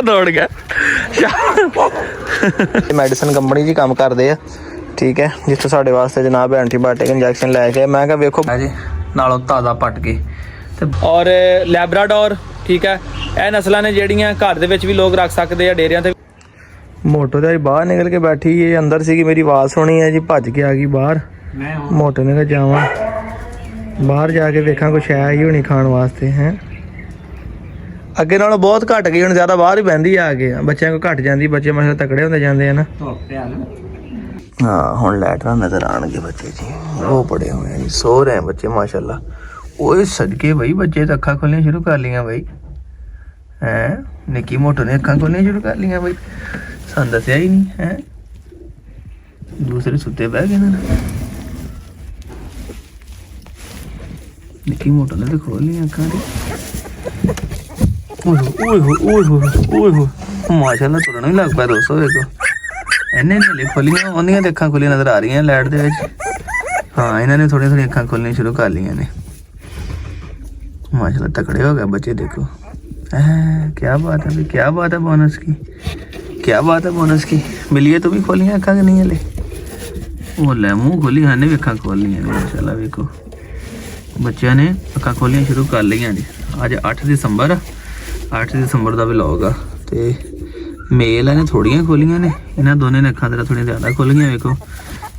दौड़ गया। Medicine company जी काम करते हैं, ठीक है, जिसों साढ़े वास्ते जनाब एंटीबायोटिक इंजैक्शन लैके मैं क्या वेखो जी नालों ताज़ा पट के और लैब्राडोर, ठीक है, यह नस्लों ने ਜਿਹੜੀਆਂ घर ਦੇ ਵਿੱਚ ਵੀ लोग रख सकते हैं डेरिया ਤੇ। मोटो तो बाहर निकल के बैठी है, अंदर सी मेरी आवाज़ सुनी है जी, भज के आ गई बाहर। मोटो ने कहा जावा बाहर जाके देखा कुछ है ही होनी खाने वास्ते हैं। अगे नालों बहुत घट गई, हुण ज़्यादा बाहर ही बहती आ गए, बच्चों को घट जाती, बच्चे मतलब तकड़े होंदे जाते हैं ना। हाँ हुण लैटरां नज़र आउणगे बच्चे जी, वो पड़े हुए हैं जी, सो रहे हैं बच्चे माशाल्लाह। ओए सदके भाई बच्चे तो अक्खां खोलनियां शुरू कर लियां भाई, हैं निक्की मोटो ने अक्खां खोलनियां शुरू कर लियां भाई, सानूं दस्सिया ही नहीं है। दूसरे सुते बह गए ना, निक्की मोटो ने तो खोल लियां अक्खां दी। ओए माशाल्लाह तुरन भी लग पाया दोस्तों, देखो इन्हें हले खोलियां उन्दियां ते अक्खां खुलियां नज़र आ रही हैं लाइट दे विच। हाँ इन्होंने थोड़ी थोड़ी अक्खां खोलनियां शुरू कर लियां ने, माशाल्लाह तकड़े हो गए बच्चे। देखो क्या बात है भाई, क्या बात है बोनस की, क्या बात है बोनस की। मिलिए तो भी खोलियां अक्खां कि नहीं हले, वो लै मुँह खोली हने भी अक्खां खोल लियां माशाल्लाह। वेखो बच्चों ने अक्खां खोलनियां शुरू कर लियां जी। अज 8 दिसंबर 8 दिसंबर का व्लॉग आ ते मेल ने थोड़ियां खोलियां ने, इन्होंने दोनों ने अक्खां तेरा थोड़ी ज़्यादा खोलियां। वेखो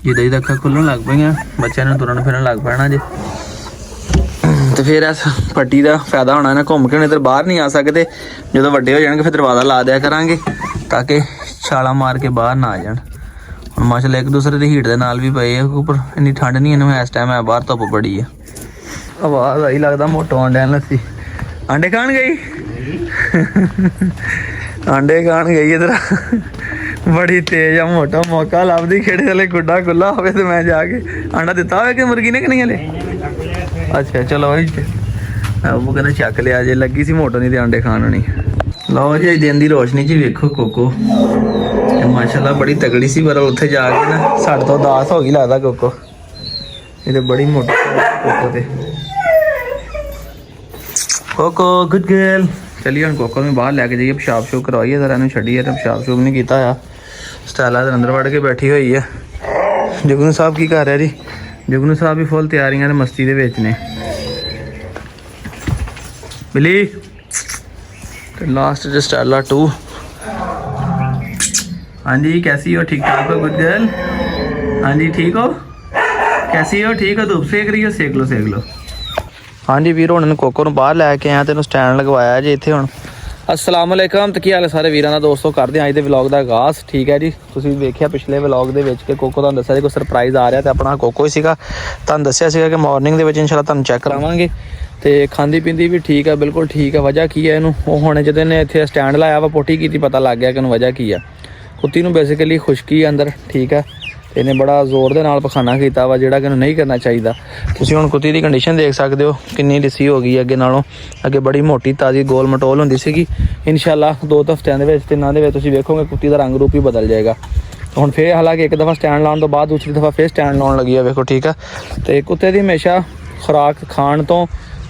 जिदा जिदा अक्खां खुलन लग पईयां बच्चों ने तुरन फिरन लग पैना जी। तो फिर इस पट्टी का फायदा होना इन्हें घूम के नहीं तो बाहर नहीं आ सकते, जो वड्डे हो जाएंगे फिर दरवाज़ा ला दिया करांगे ताकि छाला मार के बाहर ना आ जान। हुण माशाल्लाह एक दूसरे की हीट के नाल भी पे उपर, इन्नी ठंड नहीं इन्हें इस टाइम है, बाहर धुप्प बड़ी है। आवाज़ आई लगता मोटो आंडे लस्सी आंडे खान गई आंडे खान गई इधर बड़ी तेज है मोटा, मौका लभदी खेड़े वाले गुड्डा खुला हो तो मैं जाके आंडा दिता हो कि मुर्गी ने कि नहीं हले। अच्छा चलो वही वो कहना चक लिया जे, लगी सी मोटो नहीं तो आंडे खान होनी। लो जी दिन की रोशनी च वेखो कोको माशाल्लाह बड़ी तगड़ी सी, पर उत्थे जाके ना साढ़े तो उदास हो गई लगता कोको, ये तो बड़ी मोटी कोको ते। कोको गुड गर्ल, चलिए हम कोको में बाहर लैके जाइए, पेशाब शूब करवाइए जरा, इन्हूं छड्डिए तो पेशाब शूब नहीं किया है। स्टैला तो अंदर वड़ के बैठी हुई है। जुगनू साहब की कर रहे जी, जुगनू साहब भी फुल तैयारियां ने मस्ती दे विच ने। बिली लास्ट स्टैला 2। हाँ जी कैसी हो, ठीक ठाक हो गुड गर्ल, हाँ जी ठीक हो, कैसी हो, ठीक हो, धूप सेक रही हो, सेक लो सेक लो। हाँ जी वीर हुण कोको नूं बाहर लैके आया, तेनों स्टैंड लगवाया जी इत्थे। हुण अस्सलाम वालेकुम, तो की हाल है सारे वीरां दा दोस्तों, करते हैं अज दे व्लॉग का आगाज़। ठीक है जी, तुसीं वेखिया पिछले व्लॉग दे विच कि कोको तुहानूं दस्सिया कोई सरप्राइज़ आ रहा, तो अपना कोको ही सीगा। तुहानूं दस्सिया सीगा कि मॉर्निंग दे विच इंशाअल्लाह तुहानूं चैक करावांगे। तो खांदी पींदी भी ठीक है, बिल्कुल ठीक है। वजह की है, इनू हुण जदों ने इत्थे स्टैंड लाया वा पोटी की पता लग गया कि इनू वजह की है। कुत्ती नूं बेसिकली खुशकी अंदर, ठीक है, इन्हें बड़ा जोर दे नाल पखाना किया वा, जिहड़ा कि इन्हूं नहीं करना चाहिए। तुसीं हुण कुत्ती दी कंडीशन देख सकते हो कितनी लिस्सी हो गई अगे नालों, अगे बड़ी मोटी ताज़ी गोल मटोल होंदी सीगी। इंशाअल्लाह 2 हफ्तिਆਂ ਦੇ ਵਿੱਚ ਤਿੰਨਾਂ ਦੇ ਵਿੱਚ ਤੁਸੀਂ ਵੇਖੋਗੇ कुत्ती का रंग रूप ही बदल जाएगा। ਹੁਣ फिर हालांकि एक दफ़ा स्टैंड लाने तो बाद दूसरी दफ़ा फिर स्टैंड लाने लगी है वेखो, ठीक है। तो कुत्ते की हमेशा खुराक खाण तो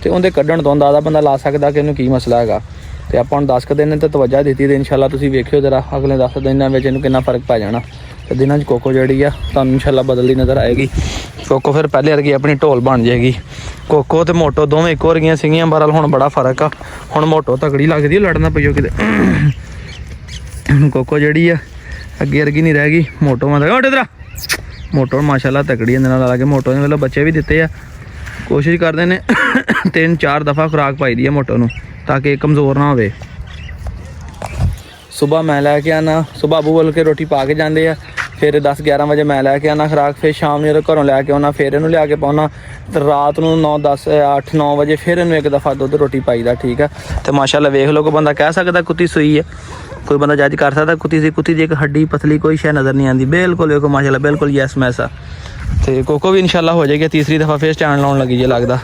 ते उहदे कड्ढण तो अंदाज़ा बंदा ला सकदा कि इहनूं की मसला हैगा। तो आपां हुण 10 दिन तो तवज्जो दी ते इंशाअल्लाह तुसीं वेखियो जरा अगले 10 दिनों में इहनूं कितना फर्क पै जाना। तो दिनों कोको जी आ तुहानूं इंशाअल्लाह बदलती नज़र आएगी। कोको फिर पहले वर्गी अपनी ढोल बन जाएगी। कोको तो मोटो दोवें एक वर्गियां सीगियां, बहरहाल हुण बड़ा फर्क आ, हुण मोटो तगड़ी लगदी लड़ना पईओ किते। कोको जी आ अगे वर्गी नहीं रह गई, मोटो मतलब इधर मोटो माशाल्लाह तगड़ी अंदर ला के। मोटो ने मतलब बच्चे भी दिते आ, कोशिश करते हैं 3-4 दफ़ा खुराक पाई दी है मोटो नूं ताकि कमज़ोर ना होवे। सुबह मैं लैके आना, सुबह अबू बोल के रोटी पा के जाते हैं, फिर 10-11 बजे मैं लैके आना खुराक, फिर शाम ਨੂੰ घरों लैके आना, फिर इन्हूं लिया के पाना, तो रात ਨੂੰ 9-10-8-9 बजे फिर इन्हूं एक दफ़ा दुध रोटी पाईदा, ठीक है। तो माशाल्लाह वेख लो, कोई बंदा कह सकता कुत्ती सूई है, कोई बंदा जज कर सकता कुत्ती दी एक हड्डी पतली कोई शय नज़र नहीं आती, बिल्कुल देखो माशाल्लाह बिल्कुल यस मैसा। तो कोको भी इंशाल्लाह हो जाएगी, तीसरी दफ़ा फिर स्टैंड लाने लगी जी लगता।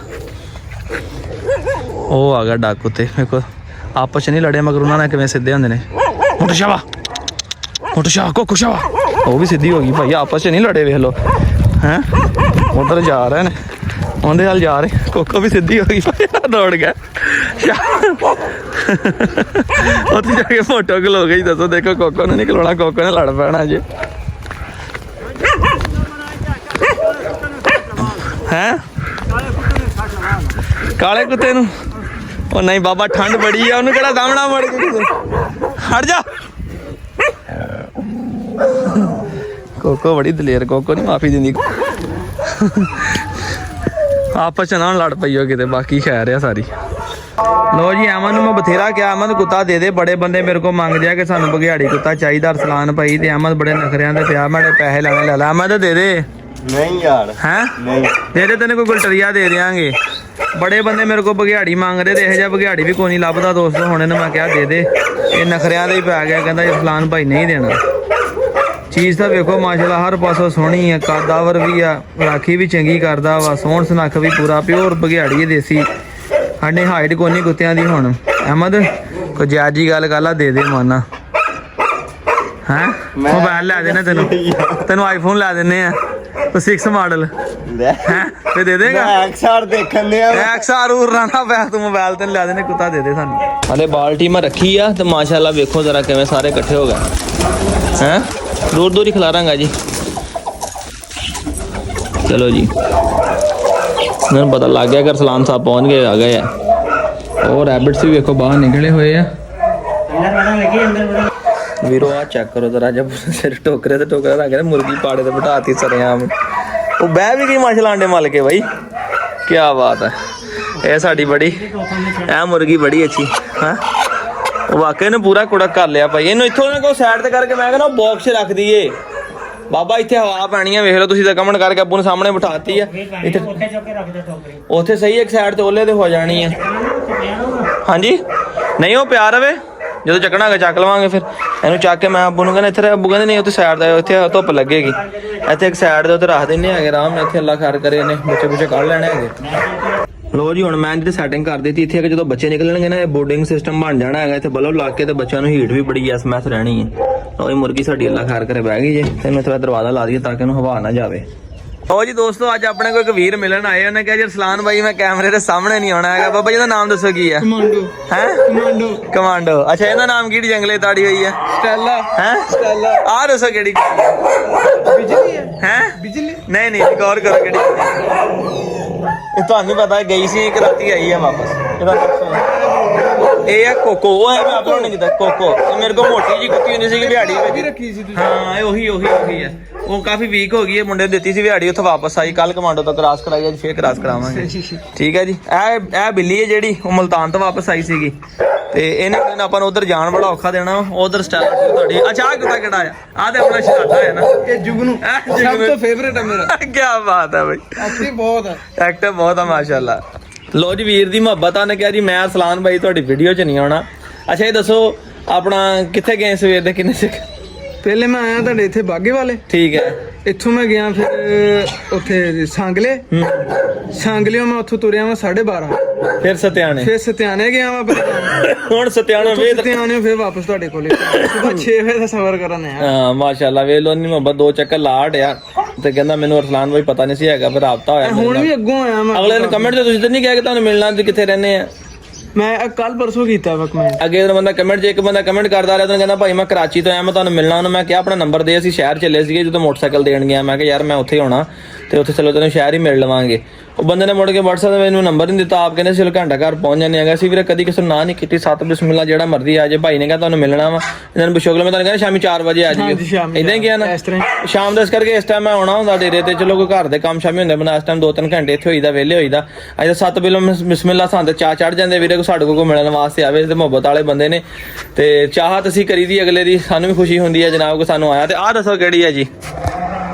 वो आ गया डक कुत्ते, देखो आपस नहीं लड़े मगर उन्होंने किवें सीधे होंदे ने। मोटो शाह कोको शाह, वो भी सीधी हो गई भाई, आपस नहीं लड़े, वेख लो हैं उधर जा रहे हैं ਉਹਦੇ ਹਾਲ ਜਾ ਰਹੇ ਕੋਕੋ ਵੀ ਸਿੱਧੀ ਹੋ ਗਈ ਦੌੜ ਗਿਆ ਉੱਥੇ ਜਾ ਕੇ ਫੋਟੋ ਖਲੋ ਗਈ ਦੱਸੋ ਦੇਖੋ ਕੋਕੋ ਨੇ ਨਹੀਂ ਖਲੋਣਾ ਕੋਕੋ ਨੇ ਲੜ ਪੈਣਾ ਜੇ ਹੈ ਕਾਲੇ ਕੁੱਤੇ ਨੂੰ ਉਹ ਨਹੀਂ ਬਾਬਾ ਠੰਡ ਬੜੀ ਆ ਉਹਨੂੰ ਕਿਹੜਾ ਸਾਹਮਣਾ ਮੜ ਕੇ ਹਟ ਜਾ ਕੋਕੋ ਬੜੀ ਦਲੇਰ ਕੋਕੋ ਨਹੀਂ ਮਾਫੀ ਦਿੰਦੀ ਆਪਸ ਚ ਨਾ ਲੜ ਪਈਓ ਕਿਤੇ ਬਾਕੀ ਖੈਰ ਆ ਸਾਰੀ ਲੋ ਜੀ ਅਮਨ ਨੂੰ ਮੈਂ ਬਥੇਰਾ ਕਿਹਾ ਅਮਨ ਕੁੱਤਾ ਦੇ ਦੇ ਬੜੇ ਬੰਦੇ ਮੇਰੇ ਕੋਲ ਮੰਗਦੇ ਆ ਕਿ ਸਾਨੂੰ ਬਘਿਆੜੀ ਕੁੱਤਾ ਚਾਹੀਦਾ ਅਰਸਲਾਨ ਭਾਈ ਤੇ ਅਮਨ ਬੜੇ ਨਖਰਿਆਂ ਦੇ ਪਿਆ ਮੈਂ ਪੈਸੇ ਲੈਣੇ ਲੈ ਲਾ ਅਮਨ ਦੇ ਦੇ ਨਹੀਂ ਯਾਰ ਹੈ ਨਹੀਂ ਦੇ ਦੇ ਤੈਨੂੰ ਕੋਈ ਗੁਲਟਰੀਆ ਦੇ ਦਿਆਂਗੇ ਬੜੇ ਬੰਦੇ ਮੇਰੇ ਕੋਲ ਬਘਿਆੜੀ ਮੰਗ ਰਹੇ ਤੇ ਇਹੋ ਜਿਹਾ ਬਘਿਆੜੀ ਵੀ ਕੋਈ ਨਹੀਂ ਲੱਭਦਾ ਦੋਸਤੋ ਹੁਣ ਇਹਨੂੰ ਮੈਂ ਕਿਹਾ ਦੇ ਦੇ ਇਹ ਨਖਰਿਆਂ ਦੇ ਹੀ ਪੈ ਗਿਆ ਕਹਿੰਦਾ ਅਰਸਲਾਨ ਭਾਈ ਨਹੀਂ ਦੇਣਾ ਚੀਜ਼ ਤਾਂ ਵੇਖੋ ਮਾਸ਼ਾਅੱਲਾ ਹਰ ਪਾਸੋਂ ਸੋਹਣੀ ਆ ਕਾਦਾਵਰ ਵੀ ਆ ਰਾਖੀ ਵੀ ਚੰਗੀ ਕਰਦਾ ਵਾ ਸੋਹਣ ਸੁਨੱਖ ਵੀ ਪੂਰਾ ਪਿਓਰ ਬਘਿਆੜੀ ਦੇਸੀ ਸਾਡੇ ਹਾਈਟ ਕੋਈ ਨਹੀਂ ਕੁੱਤਿਆਂ ਦੀ ਹੁਣ ਅਹਿਮਦ ਕੋਈ ਜਾਜੀ ਗੱਲ ਕਰ ਲਾ ਦੇ ਦੇ ਮਾਨਾ ਹੈ ਮੋਬਾਈਲ ਲੈ ਦੇਣਾ ਤੈਨੂੰ ਆਈਫੋਨ ਲੈ ਦਿੰਨੇ ਆ 6 ਮਾਡਲ ਲੈ ਹੈ ਤੇ ਦੇ ਦੇਗਾ ਐਕਸਆਰ ਦੇਖਣ ਦੇ ਆ ਐਕਸਆਰ ਉਰਾਨਾ ਪਿਆ ਤੂੰ ਮੋਬਾਈਲ ਤੇ ਲੈ ਦੇਣੇ ਕੁੱਤਾ ਦੇ ਦੇ ਸਾਨੂੰ ਹਲੇ ਬਾਲਟੀ ਮੈਂ ਰੱਖੀ ਆ ਤੇ ਮਾਸ਼ਾਅੱਲਾ ਵੇਖੋ ਜ਼ਰਾ ਕਿਵੇਂ ਸਾਰੇ ਇਕੱਠੇ ਹੋ ਗਏ ਹੈ ਦੂਰ ਦੂਰ ਹੀ ਖਿਲਾਰਾਂਗਾ ਜੀ ਚਲੋ ਜੀ ਮੈਨੂੰ ਪਤਾ ਲੱਗ ਗਿਆ ਕਿ ਅਰਸਲਾਨ ਸਾਹਿਬ ਪਹੁੰਚ ਗਏ ਆ ਗਏ ਆ ਉਹ ਰੈਬਿਟਸ ਵੀ ਵੇਖੋ ਬਾਹਰ ਨਿਕਲੇ ਹੋਏ ਆ ਵੀਰੋ ਆ ਚੈੱਕ ਕਰੋ ਜ਼ਰਾ ਜਬ ਸਿਰ ਟੋਕਰੇ ਤੇ ਟੋਕਰਾ ਰੱਖ ਕੇ ਮੁਰਗੀ ਪਾੜੇ ਤੇ ਬਿਠਾਤੀ ਸਰਿਆਮ ਉਹ ਬਹਿ ਵੀ ਗਈ ਮਾਸ਼ਾਅੱਲਾ ਆਂਡੇ ਮਲ ਕੇ ਬਾਈ ਕੀ ਬਾਤ ਹੈ ਇਹ ਸਾਡੀ ਬੜੀ ਇਹ ਮੁਰਗੀ ਬੜੀ ਅੱਛੀ ਹਾਂ ਵਾਕਈ ਨੇ ਪੂਰਾ ਕੁੜਕ ਕਰ ਲਿਆ ਭਾਈ ਇਹਨੂੰ ਇੱਥੋਂ ਨਾ ਕੋ ਸਾਈਡ ਤੇ ਕਰਕੇ ਮੈਂ ਕਹਿੰਦਾ ਬਾਕਸ 'ਚ ਰੱਖ ਦਈਏ ਬਾਬਾ ਇੱਥੇ ਹਵਾ ਪੈਣੀ ਆ ਵੇਖ ਲਓ ਤੁਸੀਂ ਤਾਂ ਕਮੈਂਟ ਕਰਕੇ ਅੱਬੂ ਨੇ ਸਾਹਮਣੇ ਬਿਠਾਤੀ ਆ ਇੱਥੇ ਉੱਥੇ ਸਹੀ ਇੱਕ ਸਾਈਡ ਤੇ ਓਲੇ ਤੇ ਹੋ ਜਾਣੀ ਆ ਹਾਂਜੀ ਨਹੀਂ ਉਹ ਪਿਆ ਰਵੇ ਜਦੋਂ ਚੱਕਣਾ ਹੈਗਾ ਚੱਕ ਲਵਾਂਗੇ ਫਿਰ ਇਹਨੂੰ ਚੱਕ ਕੇ ਮੈਂ ਅੱਬੂ ਨੂੰ ਕਹਿੰਦਾ ਇੱਥੇ ਅੱਬੂ ਕਹਿੰਦੇ ਨਹੀਂ ਉੱਥੇ ਸਾਈਡ ਦਾ ਇੱਥੇ ਧੁੱਪ ਲੱਗੇਗੀ ਇੱਥੇ ਇੱਕ ਸਾਈਡ ਦੇ ਉੱਤੇ ਰੱਖ ਦਿੰਦੇ ਹੈਗੇ ਆਰਾਮ ਨਾਲ ਇੱਥੇ ਅੱਲਾ ਖੈਰ ਕਰੇ ਇਹਨੇ ਬੱਚੇ ਬੁੱਚੇ ਕੱਢ ਲੈਣੇ ਹੈਗੇ ਲੋ ਜੀ ਹੁਣ ਮੈਂ ਜਿਹੜੀ ਸੈਟਿੰਗ ਕਰ ਦਿੱਤੀ ਇੱਥੇ ਜਦੋਂ ਬੱਚੇ ਨਿਕਲਣਗੇ ਨਾ ਇਹ ਬੋਰਡਿੰਗ ਸਿਸਟਮ ਬਣ ਜਾਣਾ ਹੈਗਾ ਇੱਥੇ ਬਲਬ ਲਾ ਕੇ ਤੇ ਬੱਚਿਆਂ ਨੂੰ ਹੀਟ ਵੀ ਬੜੀ ਐਸਐਮਐਸ ਰਹਿਣੀ ਹੈ ਲੋ ਇਹ ਮੁਰਗੀ ਸਾਡੀ ਅੱਲਾ ਖੈਰ ਕਰੇ ਬਹਿ ਗਈ ਜੇ ਤੇ ਮੈਂ ਥੋੜਾ ਦਰਵਾਜ਼ਾ ਲਾ ਦਈਏ ਤਾਂ ਕਿ ਇਹਨੂੰ ਹਵਾ ਨਾ ਜਾਵੇ ਲੋ ਜੀ ਦੋਸਤੋ ਅੱਜ ਆਪਣੇ ਕੋਲ ਇੱਕ ਵੀਰ ਮਿਲਣ ਆਏ ਉਹਨੇ ਕਿਹਾ ਜੀ ਅਰਸਲਾਨ ਬਾਈ ਮੈਂ ਕੈਮਰੇ ਦੇ ਸਾਹਮਣੇ ਨਹੀਂ ਆਉਣਾ ਹੈਗਾ ਬਾਬਾ ਜੀ ਦਾ ਨਾਮ ਦੱਸੋ ਕੀ ਹੈ ਕਮਾਂਡੋ ਹੈ ਕਮਾਂਡੋ ਅੱਛਾ ਇਹਦਾ ਨਾਮ ਕਿਹੜੀ ਜੰਗਲੇ ਤਾੜੀ ਹੋਈ ਹੈ ਸਟੈਲਾ ਹੈ ਸਟੈਲਾ ਆਹ ਦੱਸੋ ਕਿਹੜੀ ਬਿਜਲੀ ਹੈ ਬਿਜਲੀ ਨਹੀਂ ਗੌਰ ਕਰੋ ਕਿਹੜੀ ਇਹ ਤੁਹਾਨੂੰ ਪਤਾ ਗਈ ਸੀ ਇੱਕ ਰਾਤੀ ਆਈ ਹੈ ਵਾਪਸ ਇਹ ਆ ਕੋਕੋ ਉਹ ਹੈ ਮੈਂ ਆਪਣਾ ਨਹੀਂ ਕੀਤਾ ਕੋਕੋ ਇਹ ਮੇਰੇ ਕੋਲ ਮੋਟੀ ਜੀ ਕੁੱਤੀ ਹੁੰਦੀ ਸੀ ਵਿਹਾੜੀ ਵਿੱਚ ਰੱਖੀ ਸੀ ਹਾਂ ਇਹ ਉਹੀ ਹੈ ਉਹ ਕਾਫੀ ਵੀਕ ਹੋ ਗਈ ਹੈ ਮੁੰਡੇ ਨੂੰ ਦਿੱਤੀ ਸੀ ਵਿਹਾੜੀ ਉੱਥੇ ਵਾਪਸ ਆਈ ਕੱਲ ਕਮਾਂਡੋ ਤੋਂ ਕ੍ਰਾਸ ਕਰਾਈ ਅੱਜ ਫੇਰ ਕ੍ਰਾਸ ਕਰਾਵਾਂਗੇ ਠੀਕ ਹੈ ਜੀ ਇਹ ਬਿੱਲੀ ਹੈ ਜਿਹੜੀ ਉਹ ਮੁਲਤਾਨ ਤੋਂ ਵਾਪਸ ਆਈ ਸੀਗੀ ਤੇ ਇਹਨੇ ਆਪਾਂ ਨੂੰ ਉਧਰ ਜਾਣ ਬੜਾ ਔਖਾ ਦੇਣਾ ਉਧਰ ਸਟਾਈਲ ਤੁਹਾਡੀ ਅੱਛਾ ਆ ਕਿੱਦਾਂ ਆ ਆਹ ਤੇ ਆਪਣਾ ਸ਼ਰਾਟਾ ਹੈ ਨਾ ਇਹ ਜੁਗਨੂ ਸਭ ਤੋਂ ਫੇਵਰੇਟ ਹੈ ਮੇਰਾ ਕੀ ਬਾਤ ਹੈ ਬਈ ਐਕਟਿਵ ਬਹੁਤ ਹੈ ਐਕਟਿਵ ਬਹੁਤ ਆ ਮਾਸ਼ਾਅੱਲਾ ਲੋ ਜੀ ਵੀਰ ਦੀ ਮੁਹੱਬਤ ਆ ਨੇ ਕਿਹਾ ਜੀ ਮੈਂ ਅਰਸਲਾਨ ਬਾਈ ਤੁਹਾਡੀ ਵੀਡੀਓ 'ਚ ਨਹੀਂ ਆਉਣਾ ਅੱਛਾ ਇਹ ਦੱਸੋ ਆਪਣਾ ਕਿੱਥੇ ਗਏ ਸਵੇਰ ਦੇ ਕਿੰਨੇ ਸਿੱਖ ਪਹਿਲੇ ਮੈਂ ਆਇਆ ਤੁਹਾਡੇ ਇੱਥੇ ਬਾਗੇ ਵਾਲੇ ਠੀਕ ਹੈ ਇੱਥੋਂ ਮੈਂ ਗਿਆ ਫਿਰ ਉੱਥੇ ਸਾਂਗਲਿਓ ਮੈਂ ਉੱਥੋਂ ਤੁਰਿਆ ਮੈਂ 12:30 ਫਿਰ ਸਤਿਆਣੇ ਫਿਰ ਸਤਿਆਣੇ ਗਿਆ ਮੈਂ ਹੁਣ ਸਤਿਆਣੇ ਫਿਰ ਵਾਪਸ ਤੁਹਾਡੇ ਕੋਲੇ ਸੁਬਹ 6 ਵਜੇ ਦਾ ਸਫ਼ਰ ਕਰਨ ਆਇਆ ਹਾਂ ਮਾਸ਼ਾਅੱਲਾ ਵੇ ਲੋ ਨਹੀਂ ਮੁਹੱਬਤ ਦੋ ਚੱਕਰ ਲਾਟ ਆ ਤੇ ਕਹਿੰਦਾ ਮੈਨੂੰ ਅਰਸਲਾਨ ਬਾਈ ਪਤਾ ਨਹੀਂ ਸੀ ਹੈਗਾ ਫਿਰ ਰਾਬਤਾ ਹੋਇਆ ਹੁਣ ਵੀ ਅੱਗੋਂ ਆਇਆ ਮੈਂ ਅਗਲੇ ਨੇ ਕਮੈਂਟ ਤੇ ਤੁਸੀਂ ਤਾਂ ਨਹੀਂ ਕਿਹਾ ਕਿ ਤੁਹਾਨੂੰ ਮਿਲਣਾ ਤੁਸੀਂ ਕਿੱਥੇ ਰਹਿੰਦੇ ਆ ਮੈਂ ਕੱਲ ਪਰਸੋਂ ਕੀਤਾ ਕਮੈਂਟ ਅੱਗੇ ਦਾ ਬੰਦਾ ਕਮੈਂਟ 'ਚ ਇੱਕ ਬੰਦਾ ਕਮੈਂਟ ਕਰਦਾ ਰਿਹਾ ਤਾਂ ਕਹਿੰਦਾ ਭਾਈ ਮੈਂ ਕਰਾਚੀ ਤੋਂ ਆਇਆ ਮੈਂ ਤੁਹਾਨੂੰ ਮਿਲਣਾ ਉਹਨੂੰ ਮੈਂ ਕਿਹਾ ਆਪਣਾ ਨੰਬਰ ਦੇ ਅਸੀਂ ਸ਼ਹਿਰ ਚੱਲੇ ਸੀਗੇ ਜਦੋਂ ਮੋਟਰਸਾਈਕਲ ਦੇਣ ਗਿਆ ਮੈਂ ਕਿਹਾ ਯਾਰ ਮੈਂ ਉੱਥੇ ਆਉਣਾ ਤੇ ਉੱਥੇ ਚਲੋ ਤੈਨੂੰ ਸ਼ਹਿਰ ਹੀ ਮਿਲ ਲਵਾਂਗੇ ਉਹ ਬੰਦੇ ਨੇ ਮੁੜ ਕੇ WhatsApp ਤੇ ਮੈਨੂੰ ਨੰਬਰ ਨਹੀਂ ਦਿੱਤਾ ਆਪ ਕਹਿੰਦੇ ਚਲੋ ਘੰਟਾ ਘਰ ਪਹੁੰਚ ਜਾਂਦੇ ਹੈਗਾ ਅਸੀਂ ਵੀਰੇ ਕਦੀ ਕਿਸੇ ਨੂੰ ਨਾ ਨਹੀਂ ਕੀਤੀ ਸੱਤ ਬਿਸਮਿਲ੍ਲਾ ਜਿਹੜਾ ਮਰਜ਼ੀ ਆ ਜਾਏ ਭਾਈ ਨੇ ਕਿਹਾ ਤੁਹਾਨੂੰ ਮਿਲਣਾ ਵਾ ਇਹਨਾਂ ਨੂੰ ਬਸ਼ੋਗਲ ਮੈਂ ਤੁਹਾਨੂੰ ਕਹਿੰਦਾ ਸ਼ਾਮੀ 4 ਵਜੇ ਆ ਜਾਈਓ ਇਦਾਂ ਹੀ ਗਿਆ ਨਾ ਸ਼ਾਮ ਦਾ ਇਸ ਕਰਕੇ ਇਸ ਟਾਈਮ ਮੈਂ ਆਉਣਾ ਹੁੰਦਾ ਡੇਰੇ ਤੇ ਚਲੋ ਕੋਈ ਘਰ ਦੇ ਕੰਮ ਸ਼ਾਮੀ ਹੁੰਦੇ ਬਣਾ ਇਸ ਟਾਈਮ 2-3 ਘੰਟੇ ਇੱਥੇ ਹੋਈਦਾ ਵਿਹਲੇ ਹੋਈਦਾ ਅੱਜ 7 ਬਿਲੋ ਬਿਸਮਿਲ੍ਲਾ ਸਾਨੂੰ ਚਾਹ ਚੜ ਜਾਂਦੇ ਵੀਰੇ ਕੋ ਸਾਡੇ ਕੋਲ ਮਿਲਣ ਵਾਸਤੇ ਆਵੇ ਤੇ ਮੁਹੱਬਤ ਵਾਲੇ ਬੰਦੇ ਨੇ ਤੇ ਚਾਹਤ ਅਸੀਂ ਕਰੀ ਦੀ ਅਗਲੇ ਦੀ ਸਾਨੂੰ ਵੀ ਖੁਸ਼ੀ ਹੁੰਦੀ ਹੈ ਜਨਾਬ ਕੋ ਸਾਨੂੰ ਆਇਆ ਤੇ ਆਹ ਦੱਸੋ ਕਿਹੜੀ ਹੈ ਜੀ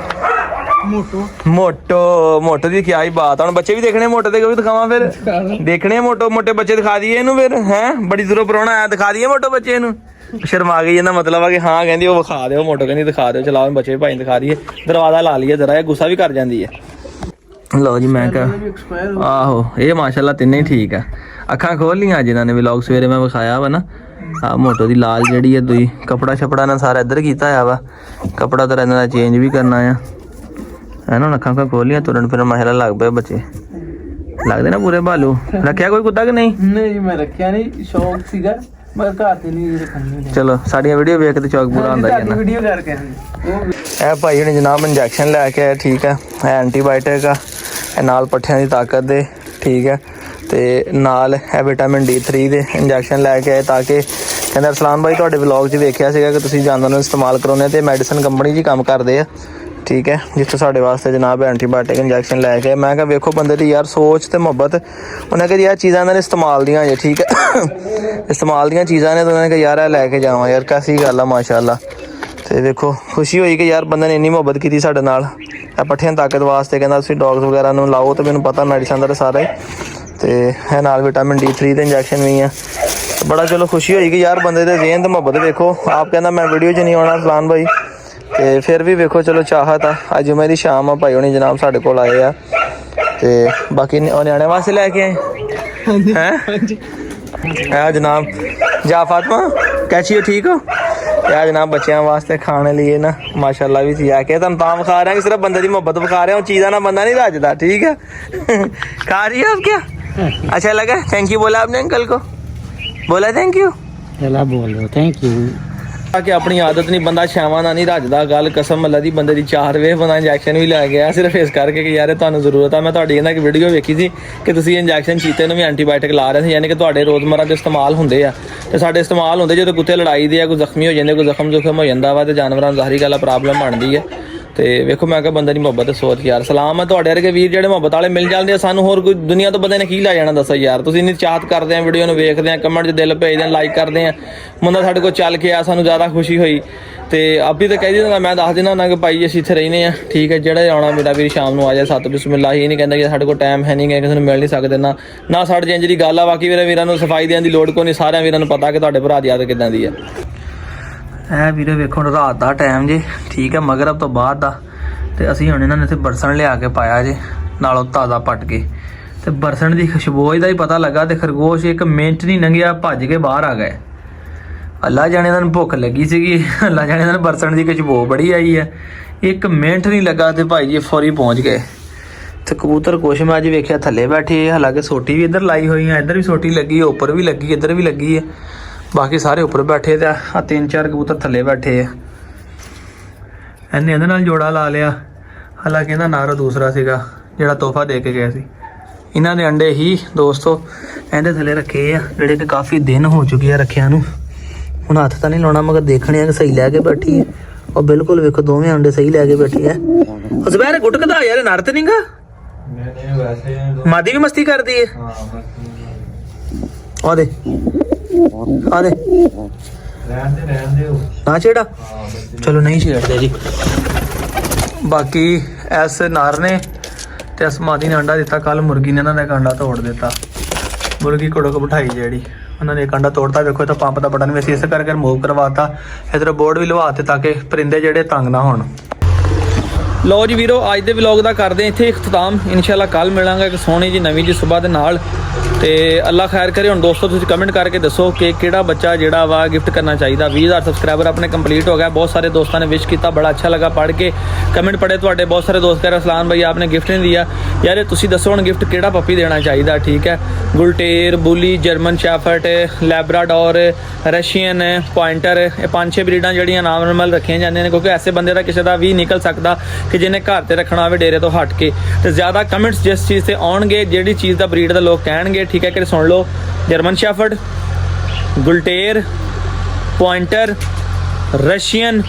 ਮੋਟੋ ਦੀ ਕੀ ਬਾਤ ਹੁਣ ਬੱਚੇ ਵੀ ਦੇਖਣੇ ਮੋਟੋ ਤੇ ਕੋਈ ਦਿਖਾਵਾਂ ਫਿਰ ਦੇਖਣੇ ਮੋਟੇ ਬੱਚੇ ਦਿਖਾ ਦਈਏ ਇਹਨੂੰ ਫਿਰ ਹੈ ਬੜੀ ਦੂਰੋਂ ਪ੍ਰਾਹੁਣਾ ਆਇਆ ਦਿਖਾ ਦਈਏ ਮੋਟੋ ਬੱਚੇ ਇਹਨੂੰ ਸ਼ਰਮਾ ਗਈ ਇਹਦਾ ਮਤਲਬ ਆ ਕਿ ਹਾਂ ਕਹਿੰਦੀ ਉਹ ਵਿਖਾ ਦਿਓ ਮੋਟੋ ਕਹਿੰਦੀ ਦਿਖਾ ਦਿਓ ਚਲਾਓ ਬੱਚੇ ਭਾਈ ਦਿਖਾ ਦਈਏ ਦਰਵਾਜ਼ਾ ਲਾ ਲਈਏ ਜ਼ਰਾ ਇਹ ਗੁੱਸਾ ਵੀ ਕਰ ਜਾਂਦੀ ਹੈ ਲਓ ਜੀ ਮੈਂ ਕਿਹਾ ਆਹੋ ਇਹ ਮਾਸ਼ਾਅੱਲਾ ਤਿੰਨੇ ਹੀ ਠੀਕ ਆ ਅੱਖਾਂ ਖੋਲ ਲੀਆਂ ਅੱਜ ਇਹਨਾਂ ਨੇ ਵਲੌਗ ਸਵੇਰੇ ਮੈਂ ਵਿਖਾਇਆ ਵਾ ਨਾ ਆ ਮੋਟੋ ਦੀ ਲਾਲ ਜਿਹੜੀ ਹੈ ਦੂਈ ਕਪੜਾ ਛਪੜਾ ਨਾਲ ਸਾਰਾ ਇੱਧਰ ਕੀਤਾ ਹੋਇਆ ਵਾ ਕਪੜਾ ਤਾਂ ਇਹਨਾਂ ਦਾ ਚੇਂਜ ਵੀ ਕਰਨਾ ਆ ਇਹਨਾਂ ਅੱਖਾਂ ਖੋਲੀਆਂ ਤੁਰਨ ਫਿਰ ਮਾਹਿਲਾ ਲੱਗ ਪਿਆ ਬੱਚੇ ਲੱਗਦੇ ਨਾ ਪੂਰੇ ਭਾਲੂ। ਰੱਖਿਆ ਕੋਈ ਕੁੱਤਾ ਕਿ ਨਹੀਂ? ਨਹੀਂ ਮੈਂ ਰੱਖਿਆ ਨਹੀਂ, ਸ਼ੌਕ ਸੀਗਾ ਮੈਂ ਘਰ ਤੇ ਨਹੀਂ ਰੱਖਣੀ। ਚਲੋ ਸਾਡੀਆਂ ਵੀਡੀਓ ਵੇਖ ਕੇ ਚੌਕ ਪੂਰਾ ਹੁੰਦਾ ਜੀ ਨਾ। ਵੀਡੀਓ ਕਰਕੇ ਉਹ ਇਹ ਭਾਈ ਨੇ ਜਨਾਬ ਇੰਜੈਕਸ਼ਨ ਲੈ ਕੇ ਆਏ, ਠੀਕ ਹੈ। ਇਹ ਐਂਟੀਬਾਇਓਟਿਕ ਆ, ਇਹ ਨਾਲ ਪੱਠਿਆਂ ਦੀ ਤਾਕਤ ਦੇ, ਠੀਕ ਹੈ। ਤੇ ਨਾਲ ਇਹ ਵਿਟਾਮਿਨ D3 ਦੇ ਇੰਜੈਕਸ਼ਨ ਲੈ ਕੇ ਆਏ ਤਾਂ ਕਿ ਕਹਿੰਦਾ ਅਰਸਲਾਨ ਭਾਈ ਤੁਹਾਡੇ ਵਲੌਗ 'ਚ ਵੇਖਿਆ ਸੀਗਾ ਕਿ ਤੁਸੀਂ ਜਾਨਵਰਾਂ ਨੂੰ ਇਸਤੇਮਾਲ ਕਰਾਉਂਦੇ ਤੇ ਮੈਡੀਸਨ ਕੰਪਨੀ 'ਚ ਹੀ ਕੰਮ ਕਰਦੇ ਆ, ਠੀਕ ਹੈ। ਜਿੱਥੇ ਸਾਡੇ ਵਾਸਤੇ ਜਨਾਬ ਐਂਟੀਬਾਇਓਟਿਕ ਇੰਜੈਕਸ਼ਨ ਲੈ ਕੇ। ਮੈਂ ਕਿਹਾ ਵੇਖੋ ਬੰਦੇ ਦੀ ਯਾਰ ਸੋਚ ਤੇ ਮੁਹੱਬਤ। ਉਹਨੇ ਕਿਹਾ ਯਾਰ ਚੀਜ਼ਾਂ ਇਹਨਾਂ ਨੇ ਇਸਤੇਮਾਲ ਦੀਆਂ ਜੇ, ਠੀਕ ਹੈ। ਇਸਤੇਮਾਲ ਦੀਆਂ ਚੀਜ਼ਾਂ ਨੇ ਤਾਂ ਉਹਨਾਂ ਨੇ ਕਿਹਾ ਯਾਰ ਇਹ ਲੈ ਕੇ ਜਾਵਾਂ ਯਾਰ, ਕੈਸੀ ਗੱਲ ਆ ਮਾਸ਼ਾਅੱਲਾ। ਤੇ ਵੇਖੋ ਖੁਸ਼ੀ ਹੋਈ ਕਿ ਯਾਰ ਬੰਦੇ ਨੇ ਇੰਨੀ ਮੁਹੱਬਤ ਕੀਤੀ ਸਾਡੇ ਨਾਲ। ਇਹ ਪੱਠਿਆਂ ਤਾਕਤ ਵਾਸਤੇ ਕਹਿੰਦਾ ਤੁਸੀਂ ਡੌਗਸ ਵਗੈਰਾ ਨੂੰ ਲਾਓ, ਤੇ ਮੈਨੂੰ ਪਤਾ ਮੈਡੀਸਨ ਦਾ ਸਾਰਾ ਹੀ। ਤੇ ਇਹ ਨਾਲ ਵਿਟਾਮਿਨ D3 ਦੇ ਇੰਜੈਕਸ਼ਨ ਵੀ ਆ। ਬੜਾ ਚਲੋ ਖੁਸ਼ੀ ਹੋਈ ਕਿ ਯਾਰ ਬੰਦੇ ਦੇ ਜ਼ਿਹਨ ਤੇ ਮੁਹੱਬਤ ਵੇਖੋ। ਆਪ ਕਹਿੰਦਾ ਮੈਂ ਵੀਡੀਓ 'ਚ ਨਹੀਂ ਆਉਣਾ ਅਰਸਲਾਨ ਭਾਈ, ਤੇ ਫਿਰ ਵੀ ਵੇਖੋ ਚਲੋ ਚਾਹਤ ਆ। ਅੱਜ ਮੇਰੀ ਸ਼ਾਮ ਆ, ਭਾਈ ਹੋਣੀ ਜਨਾਬ ਸਾਡੇ ਕੋਲ ਆਏ ਆ ਤੇ ਬਾਕੀ ਨਿਆਣੇ ਵਾਸਤੇ ਲੈ ਕੇ ਆਏ ਹੈ। ਹੈ ਜਨਾਬ ਜਾ ਫਾਤਮਾ कैसी हो, ठीक हो यार? जनाब बच्चों वास्ते खाने लिए ना माशाल्लाह भी थी आके तुम तां विखा रहे हैं कि सिर्फ बंदे की मोहब्बत विखा रहे हो, चीज़ा ना बंदा नहीं रजदा, ठीक है। खा रही हो आप क्या? अच्छा लगा? थैंक यू बोला आपने अंकल को? बोला थैंक यू? चला बोलो थैंक यू। कि अपनी आदत नहीं, बंदा छावां ना नहीं रजदा। गल कसम अल्लाह दी बंदे दी 4 वे बंदा इंजैक्शन भी लै गया सिर्फ इस करके कि यार तुहानूं जरूरत है। मैं तुहाडी इन्हां एक वीडियो वेखी सी कि तुसीं इंजैक्शन चीते नूं भी एंटीबायोटिक ला रहे थे, यानी कि तुहाडे रोज़मर्रा दे इस्तेमाल हुंदे आ ते साडे इस्तेमाल हुंदे जदों कुत्ते लड़ाई दे आ, कोई जख्मी हो जांदे, कोई जख्म हो जांदा वा ते जानवरां नूं ज़ाहिरी गल प्रॉब्लम बनदी है। ਤੇ ਵੇਖੋ ਮੈਂ ਕਿਹਾ ਬੰਦੇ ਦੀ ਮੁਹੱਬਤ ਸੋਚ ਯਾਰ ਸਲਾਮ ਹੈ ਤੁਹਾਡੇ ਵਰਗੇ ਵੀਰ ਜਿਹੜੇ ਮੁਹੱਬਤ ਵਾਲੇ ਮਿਲ ਜਾਂਦੇ ਆ ਸਾਨੂੰ। ਹੋਰ ਕੋਈ ਦੁਨੀਆ ਤੋਂ ਬੰਦੇ ਨੇ ਕੀ ਲੈ ਜਾਣਾ ਦੱਸੋ ਯਾਰ। ਤੁਸੀਂ ਇੰਨੀ ਚਾਹਤ ਕਰਦੇ ਆ, ਵੀਡੀਓ ਨੂੰ ਵੇਖਦੇ ਆ, ਕਮੈਂਟ 'ਚ ਦਿਲ ਭੇਜਦੇ ਆ, ਲਾਈਕ ਕਰਦੇ ਆ। ਮੁੰਡਾ ਸਾਡੇ ਕੋਲ ਚੱਲ ਕੇ ਆ, ਸਾਨੂੰ ਜ਼ਿਆਦਾ ਖੁਸ਼ੀ ਹੋਈ। ਤੇ ਆਪੀ ਤਾਂ ਕਹਿ ਦਿੰਦਾ, ਮੈਂ ਦੱਸ ਦਿੰਦਾ ਹੁੰਦਾ ਕਿ ਭਾਈ ਅਸੀਂ ਇੱਥੇ ਰਹਿੰਦੇ ਆ, ਠੀਕ ਹੈ। ਜਿਹੜਾ ਆਉਣਾ ਮੇਰਾ ਵੀਰ ਸ਼ਾਮ ਨੂੰ ਆ ਜਾਏ, ਸੱਤ ਬਿਸਮਿਲ੍ਲਾ ਹੀ ਨਹੀਂ ਕਹਿੰਦਾ ਕਿ ਸਾਡੇ ਕੋਲ ਟਾਈਮ ਹੈ ਨਹੀਂ ਗਾ, ਕਿਸੇ ਨੂੰ ਮਿਲ ਨਹੀਂ ਸਕਦੇ ਨਾ ਸਾਡੇ ਇੰਜ ਦੀ ਗੱਲ ਆ। ਬਾਕੀ ਮੇਰੇ ਵੀਰਾਂ ਨੂੰ ਸਫਾਈ ਦੇਣ ਦੀ ਲੋੜ ਕੋਈ ਨਹੀਂ, ਸਾਰਿਆਂ ਵੀਰਾਂ ਨੂੰ ਪਤਾ ਕਿ ਤੁਹਾਡੇ ਭਰਾ ਦੀ ਆਦਤ ਕਿੱਦਾਂ ਦੀ ਆ। ਇਹ ਵੀਰੇ ਵੇਖੋ ਰਾਤ ਦਾ ਟਾਈਮ ਜੇ, ਠੀਕ ਹੈ, ਮਗਰਬ ਤੋਂ ਬਾਅਦ ਦਾ। ਤੇ ਅਸੀਂ ਹੁਣ ਇਹਨਾਂ ਨੇ ਇੱਥੇ ਬਰਸਣ ਲਿਆ ਕੇ ਪਾਇਆ ਜੇ, ਨਾਲੋਂ ਤਾਜ਼ਾ ਪੱਟ ਕੇ। ਤੇ ਬਰਸਣ ਦੀ ਖੁਸ਼ਬੂ ਦਾ ਹੀ ਪਤਾ ਲੱਗਾ ਤੇ ਖਰਗੋਸ਼ 1 ਮਿੰਟ ਨਹੀਂ ਲੰਘਿਆ ਭੱਜ ਕੇ ਬਾਹਰ ਆ ਗਏ। ਅੱਲਾ ਜਾਣੇ ਇਹਨਾਂ ਨੂੰ ਭੁੱਖ ਲੱਗੀ ਸੀਗੀ, ਅੱਲਾ ਜਾਣੇ ਇਹਨਾਂ ਨੂੰ ਬਰਸਣ ਦੀ ਖੁਸ਼ਬੂ ਬੜੀ ਆਈ ਹੈ। 1 ਮਿੰਟ ਨਹੀਂ ਲੱਗਾ ਤੇ ਭਾਈ ਜੀ ਫੌਰੀ ਪਹੁੰਚ ਗਏ। ਤੇ ਕਬੂਤਰ ਕੁਛ ਮੈਂ ਅੱਜ ਵੇਖਿਆ ਥੱਲੇ ਬੈਠੇ, ਹਾਲਾਂਕਿ ਸੋਟੀ ਵੀ ਇੱਧਰ ਲਾਈ ਹੋਈ ਹੈ, ਇੱਧਰ ਵੀ ਸੋਟੀ ਲੱਗੀ, ਉੱਪਰ ਵੀ ਲੱਗੀ, ਇੱਧਰ ਵੀ ਲੱਗੀ ਹੈ। ਬਾਕੀ ਸਾਰੇ ਉੱਪਰ ਬੈਠੇ ਤੇ ਆ 3-4 ਕਬੂਤਰ ਥੱਲੇ ਬੈਠੇ ਆ। ਇਹਨੇ ਇਹਦੇ ਨਾਲ ਜੋੜਾ ਲਾ ਲਿਆ, ਹਾਲਾਂਕਿ ਇਹਦਾ ਨਾਰਾ ਦੂਸਰਾ ਸੀਗਾ ਜਿਹੜਾ ਤੋਹਫਾ ਦੇ ਕੇ ਗਏ ਸੀ। ਇਹਨਾਂ ਦੇ ਅੰਡੇ ਹੀ ਦੋਸਤੋ ਇਹਦੇ ਥੱਲੇ ਰੱਖੇ ਆ, ਜਿਹੜੇ ਕਿ ਕਾਫੀ ਦਿਨ ਹੋ ਚੁੱਕੇ ਆ ਰੱਖਿਆਂ ਨੂੰ। ਹੁਣ ਹੱਥ ਤਾਂ ਨਹੀਂ ਲਾਉਣਾ, ਮਗਰ ਦੇਖਣੇ ਆ ਕਿ ਸਹੀ ਲੈ ਕੇ ਬੈਠੀ ਹੈ। ਉਹ ਬਿਲਕੁਲ ਵੇਖੋ ਦੋਵੇਂ ਅੰਡੇ ਸਹੀ ਲੈ ਕੇ ਬੈਠੀ ਹੈ। ਉਸ ਬਾਰੇ ਗੁੱਟਕਦਾ ਯਾਰ ਨਰ ਤੇ ਨਹੀਂਗਾ, ਮਾਦੀ ਵੀ ਮਸਤੀ ਕਰਦੀ ਹੈ। ਆ ਦੇ ਨਾ ਛੇੜਾ, ਚਲੋ ਨਹੀਂ ਛੇੜਦੇ ਜੀ। ਬਾਕੀ ਇਸ ਨਰ ਨੇ ਤੇ ਇਸ ਮਾਦੀ ਨੇ ਅੰਡਾ ਦਿੱਤਾ। ਕੱਲ ਮੁਰਗੀ ਨੇ ਇਹਨਾਂ ਦਾ ਅੰਡਾ ਤੋੜ ਦਿੱਤਾ। ਮੁਰਗੀ ਕੁੜਕ ਬਿਠਾਈ ਜਿਹੜੀ, ਉਹਨਾਂ ਨੇ ਇੱਕ ਅੰਡਾ ਤੋੜਤਾ। ਵੇਖੋ ਇਹ ਤਾਂ ਪੰਪ ਦਾ ਬਟਨ ਵੀ ਅਸੀਂ ਇਸ ਕਰਕੇ ਰਿਮੂਵ ਕਰਵਾਤਾ। ਇਧਰ ਬੋਰਡ ਵੀ ਲਵਾਤੇ ਤਾਂ ਕਿ ਪਰਿੰਦੇ ਜਿਹੜੇ ਤੰਗ ਨਾ ਹੋਣ। ਲਓ ਜੀ ਵੀਰੋ, ਅੱਜ ਦੇ ਵਲੌਗ ਦਾ ਕਰਦੇ ਹਾਂ ਇੱਥੇ ਇਖਤਤਾਮ। ਇਨਸ਼ਾਅੱਲਾ ਕੱਲ ਮਿਲਾਂਗਾ ਇੱਕ ਸੋਹਣੀ ਜੀ ਨਵੀਂ ਜੀ ਸੁਬਾਹ ਦੇ ਨਾਲ। ਤੇ ਅੱਲਾ ਖੈਰ ਕਰੇ। ਹੁਣ ਦੋਸਤੋ ਤੁਸੀਂ ਕਮੈਂਟ ਕਰਕੇ ਦੱਸੋ ਕਿ ਕਿਹੜਾ ਬੱਚਾ ਜਿਹੜਾ ਵਾ ਗਿਫਟ ਕਰਨਾ ਚਾਹੀਦਾ। 20,000 ਸਬਸਕ੍ਰਾਈਬਰ ਆਪਣੇ ਕੰਪਲੀਟ ਹੋ ਗਿਆ। ਬਹੁਤ ਸਾਰੇ ਦੋਸਤਾਂ ਨੇ ਵਿਸ਼ ਕੀਤਾ, ਬੜਾ ਅੱਛਾ ਲੱਗਾ ਪੜ੍ਹ ਕੇ। ਕਮੈਂਟ ਪੜ੍ਹੇ ਤੁਹਾਡੇ, ਬਹੁਤ ਸਾਰੇ ਦੋਸਤ ਕਹਿ ਰਹੇ ਅਸਲਾਨ ਭਾਈ ਆਪਨੇ ਗਿਫਟ ਨਹੀਂ ਦਿਆ। ਯਾਰ ਤੁਸੀਂ ਦੱਸੋ ਹੁਣ ਗਿਫਟ ਕਿਹੜਾ ਪੱਪੀ ਦੇਣਾ ਚਾਹੀਦਾ, ਠੀਕ ਹੈ। ਗੁਲਟੇਰ, bully, German shepherd, Labrador, Russian, pointer, ਇਹ 5-6 ਬਰੀਡਾਂ ਜਿਹੜੀਆਂ ਨਾਰਮਲ ਰੱਖੀਆਂ ਜਾਂਦੀਆਂ ਨੇ, ਕਿਉਂਕਿ ਐਸੇ ਬੰਦੇ ਦਾ ਕਿਸੇ ਦਾ ਵੀ ਨਿਕਲ ਸਕਦਾ ਕਿ ਜਿਹਨੇ ਘਰ ਤੇ ਰੱਖਣਾ ਹੋਵੇ ਡੇਰੇ ਤੋਂ ਹਟ ਕੇ। ਤੇ ਜ਼ਿਆਦਾ ਕਮੈਂਟਸ ਜਿਸ ਚੀਜ਼ ਤੇ ਆਉਣਗੇ, ਜਿਹੜੀ ਚੀਜ਼ ਦਾ ਬਰੀਡ ਦਾ ਲੋਕ ਕਹਿਣਗੇ, ਠੀਕ ਹੈ, ਕਿ ਸੁਣ ਲਓ। ਜਰਮਨ ਸ਼ੈਫਰਡ, ਗੁਲਟੇਰ, ਪੁਆਇੰਟਰ, ਰਸ਼ੀਅਨ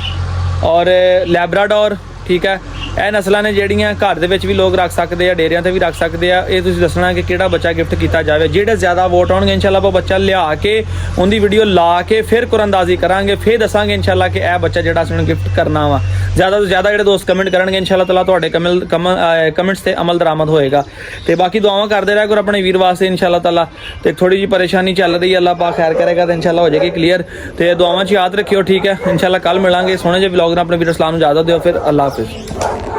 ਔਰ ਲੈਬਰਾਡੋਰ, ਠੀਕ ਹੈ। ਇਹ ਨਸਲਾਂ ਨੇ ਜਿਹੜੀਆਂ ਘਰ ਦੇ ਵਿੱਚ ਵੀ ਲੋਕ ਰੱਖ ਸਕਦੇ ਆ, ਡੇਰਿਆਂ ਤੇ ਵੀ ਰੱਖ ਸਕਦੇ ਆ। ਇਹ ਤੁਸੀਂ ਦੱਸਣਾ ਕਿ ਕਿਹੜਾ ਬੱਚਾ ਗਿਫਟ ਕੀਤਾ ਜਾਵੇ। ਜਿਹੜੇ ਜ਼ਿਆਦਾ ਵੋਟ ਆਉਣਗੇ ਇਨਸ਼ਾਅੱਲਾ ਆਪਾਂ ਬੱਚਾ ਲਿਆ ਕੇ ਉਹਦੀ ਵੀਡੀਓ ਲਾ ਕੇ ਫਿਰ ਕੁਰਾਨਦਾਜ਼ੀ ਕਰਾਂਗੇ। ਫਿਰ ਦੱਸਾਂਗੇ ਇਨਸ਼ਾਅੱਲਾ ਕਿ ਇਹ ਬੱਚਾ ਜਿਹੜਾ ਅਸੀਂ ਉਹਨੂੰ ਗਿਫਟ ਕਰਨਾ ਵਾ। ਜ਼ਿਆਦਾ ਤੋਂ ਜ਼ਿਆਦਾ ਜਿਹੜੇ ਦੋਸਤ ਕਮੈਂਟ ਕਰਨਗੇ ਇਨਸ਼ਾਅੱਲਾ ਤਾਲਾ ਤੁਹਾਡੇ ਕਮੈਂਟਸ ਤੇ ਅਮਲ ਦਰਾਮਦ ਹੋਏਗਾ। ਤੇ ਬਾਕੀ ਦੁਆਵਾਂ ਕਰਦੇ ਰਿਹਾ ਕਰੋ ਆਪਣੇ ਵੀਰ ਵਾਸਤੇ ਇਨਸ਼ਾਅੱਲਾ ਤਾਲਾ। ਤੇ ਥੋੜੀ ਜਿਹੀ ਪਰੇਸ਼ਾਨੀ ਚੱਲ ਰਹੀ ਹੈ, ਅੱਲਾ ਪਾਕ ਖੈਰ ਕਰੇਗਾ ਤੇ ਇਨਸ਼ਾਅੱਲਾ ਹੋ ਜਾਏਗੀ ਕਲੀਅਰ। ਤੇ ਦੁਆਵਾਂ 'ਚ ਯਾਦ ਰੱਖਿਓ, ਠੀਕ ਹੈ। ਇਨਸ਼ਾਅੱਲਾ ਕੱਲ ਮਿਲਾਂਗੇ ਸੋਹਣੇ ਜਿਹੇ ਵਲੌਗ ਨਾਲ। ਆਪਣੇ ਵੀਰ ਇਸਲਾਮ ਨੂੰ ਇਜਾਜ਼ਤ ਦਿਓ, ਫਿਰ ਅੱਲਾ ਹਾਫਿਜ਼।